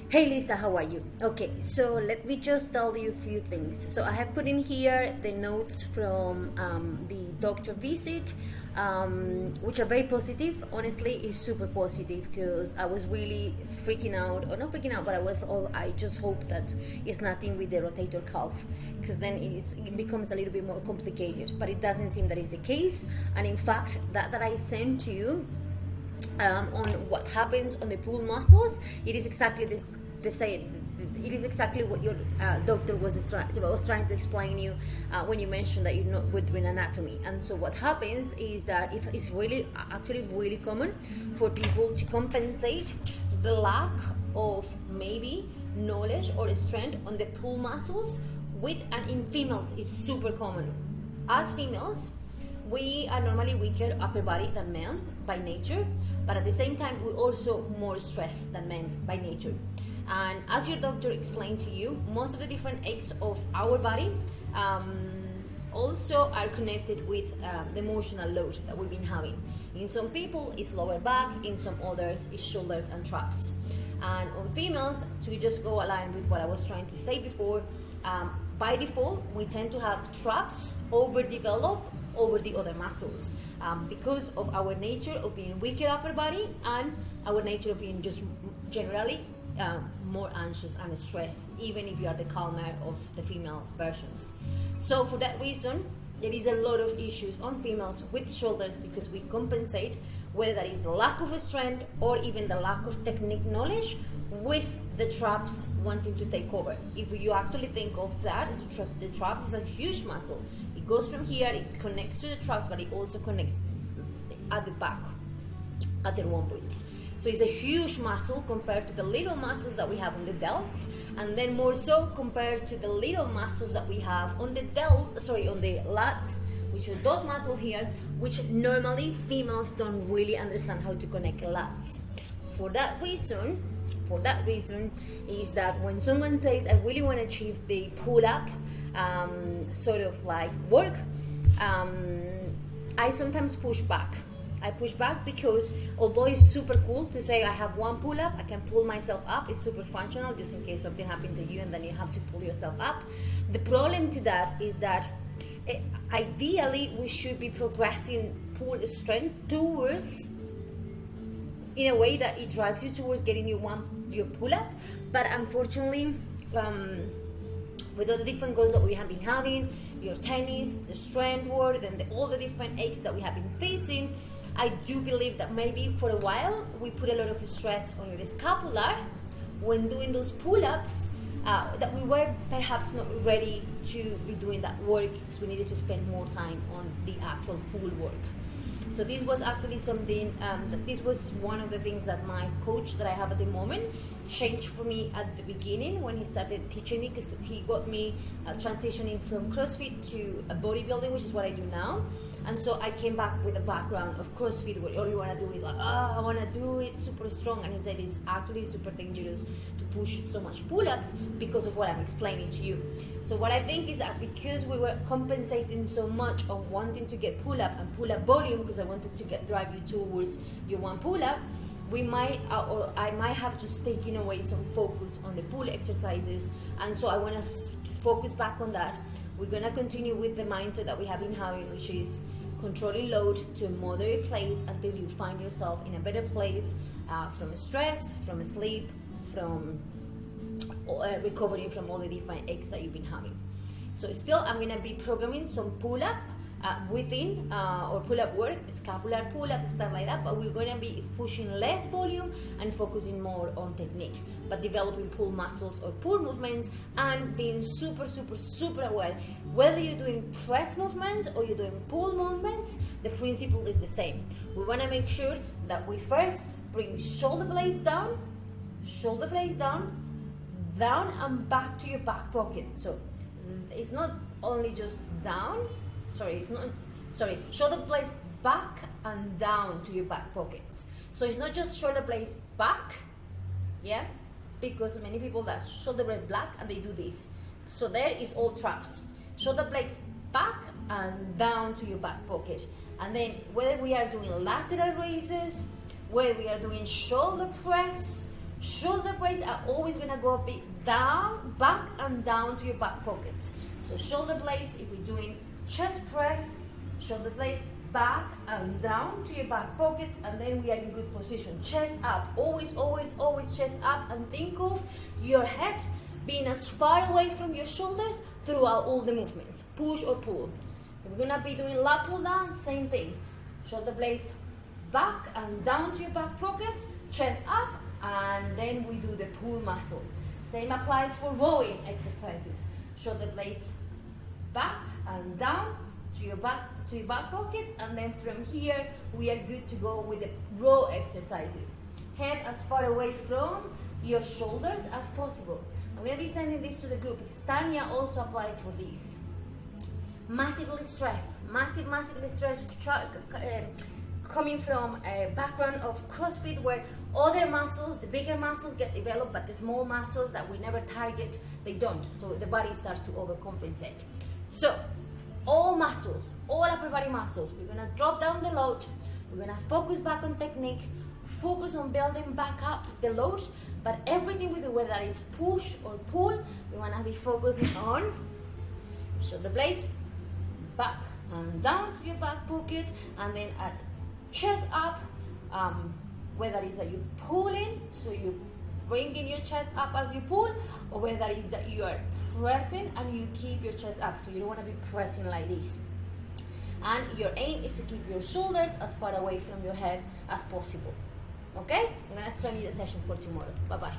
Hey Lisa, how are you? Okay, so let me just tell you a few things. So I have put in here the notes from the doctor visit, which are very positive. Honestly, it's super positive because I was really freaking out, or not freaking out, but I just hope that it's nothing with the rotator cuff, because then it becomes a little bit more complicated. But it doesn't seem that is the case, and in fact, that I sent you on what happens on the pull muscles, it is exactly the same. It is exactly what your doctor was trying to explain you when you mentioned that you're not good with anatomy. And so what happens is that it is really common for people to compensate the lack of maybe knowledge or strength on the pull muscles with, and in females is super common. As females, we are normally weaker upper body than men by nature, but at the same time we're also more stressed than men by nature. And as your doctor explained to you, most of the different aches of our body also are connected with the emotional load that we've been having. In some people it's lower back, in some others it's shoulders and traps. And on females, to just go aligned with what I was trying to say before, by default we tend to have traps overdeveloped over the other muscles because of our nature of being weaker upper body and our nature of being just generally more anxious and stressed, even if you are the calmer of the female versions. So for that reason, there is a lot of issues on females with shoulders because we compensate, whether that is the lack of strength or even the lack of technique knowledge, with the traps wanting to take over. If you actually think of that, the traps is a huge muscle. It goes from here, it connects to the traps, but it also connects at the back, at the rhomboids. So it's a huge muscle compared to the little muscles that we have on the delts, and then more so compared to the little muscles that we have on the on the lats, which are those muscle here, which normally females don't really understand how to connect lats. For that reason is that when someone says, I really want to achieve the pull-up sort of like work, I sometimes push back. I push back because although it's super cool to say I have one pull-up, I can pull myself up, it's super functional just in case something happened to you and then you have to pull yourself up. The problem to that is that ideally we should be progressing pull strength towards, in a way that it drives you towards getting your pull-up, but unfortunately with all the different goals that we have been having, your tennis, the strength work, and all the different aches that we have been facing, I do believe that maybe for a while we put a lot of stress on your scapular when doing those pull-ups, that we were perhaps not ready to be doing that work because we needed to spend more time on the actual pull work. So this was actually something this was one of the things that my coach that I have at the moment changed for me at the beginning when he started teaching me, because he got me transitioning from CrossFit to bodybuilding, which is what I do now. And so I came back with a background of CrossFit where all you want to do is like, I want to do it super strong. And he said it's actually super dangerous to push so much pull-ups because of what I'm explaining to you. So what I think is that because we were compensating so much on wanting to get pull-up and pull-up volume, because I wanted to drive you towards your one pull-up, we might, or I might have just taken away some focus on the pull exercises. And so I want to focus back on that. We're going to continue with the mindset that we have been having, which is controlling load to a moderate place until you find yourself in a better place from stress, from sleep, from recovering from all the different aches that you've been having. So still, I'm going to be programming some pull-up within or pull-up work, scapular pull-ups, stuff like that, but we're going to be pushing less volume and focusing more on technique, but developing pull muscles or pull movements and being super aware. Whether you're doing press movements or you're doing pull movements, the principle is the same. We want to make sure that we first bring shoulder blades down, down and back to your back pocket. So it's not only just down, shoulder blades back and down to your back pockets. So it's not just shoulder blades back, yeah, because many people that shoulder blade back and they do this. So there is all traps. Shoulder blades back and down to your back pocket. And then whether we are doing lateral raises, whether we are doing shoulder press, Shoulder blades are always gonna go a bit down, back and down to your back pockets. So shoulder blades, if we're doing chest press, shoulder blades back and down to your back pockets, and then we are in good position. Chest up, always, always, always chest up, and think of your head being as far away from your shoulders throughout all the movements, push or pull. If we're gonna be doing lat pull down, same thing. Shoulder blades back and down to your back pockets, chest up, and then we do the pull muscle. Same applies for rowing exercises. Shoulder blades back and down to your back pockets, and then from here we are good to go with the row exercises. Head as far away from your shoulders as possible. I'm going to be sending this to the group. Tanya also applies for these. Massively stressed, massively stressed, coming from a background of CrossFit where other muscles, the bigger muscles get developed, but the small muscles that we never target, they don't. So the body starts to overcompensate. So all muscles, all upper body muscles, we're gonna drop down the load, we're gonna focus back on technique, focus on building back up the load, but everything we do, whether it's push or pull, we wanna be focusing on shoulder blades, back and down to your back pocket, and then at chest up, whether it's that you're pulling, so you're bringing your chest up as you pull, or whether it's that you are pressing and you keep your chest up, so you don't want to be pressing like this. And your aim is to keep your shoulders as far away from your head as possible. Okay? I'm going to explain you the session for tomorrow. Bye-bye.